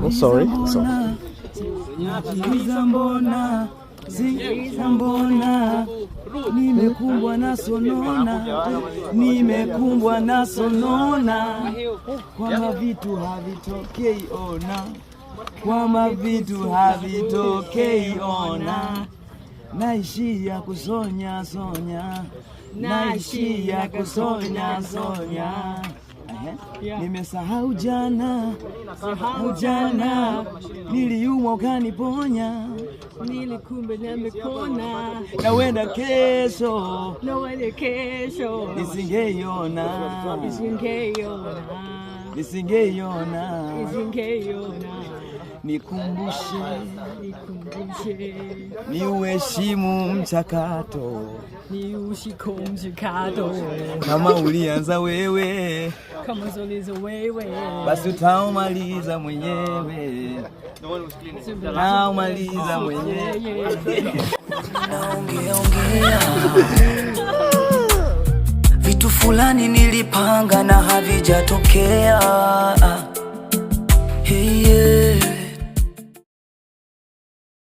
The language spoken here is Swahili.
Oh, sorry. Mbona nimekumbwa na sonona, kwamba vitu havitokei ona, naishia kusonya nimesahau jana, niliumwa ukaniponya, nilikumbe nimepona, na wenda kesho nisingeiona, nikumbushe ni uheshimu mchakato, kama ulianza wewe, basi utaumaliza mwenyewe, Naongea vitu fulani nilipanga na havijatokea.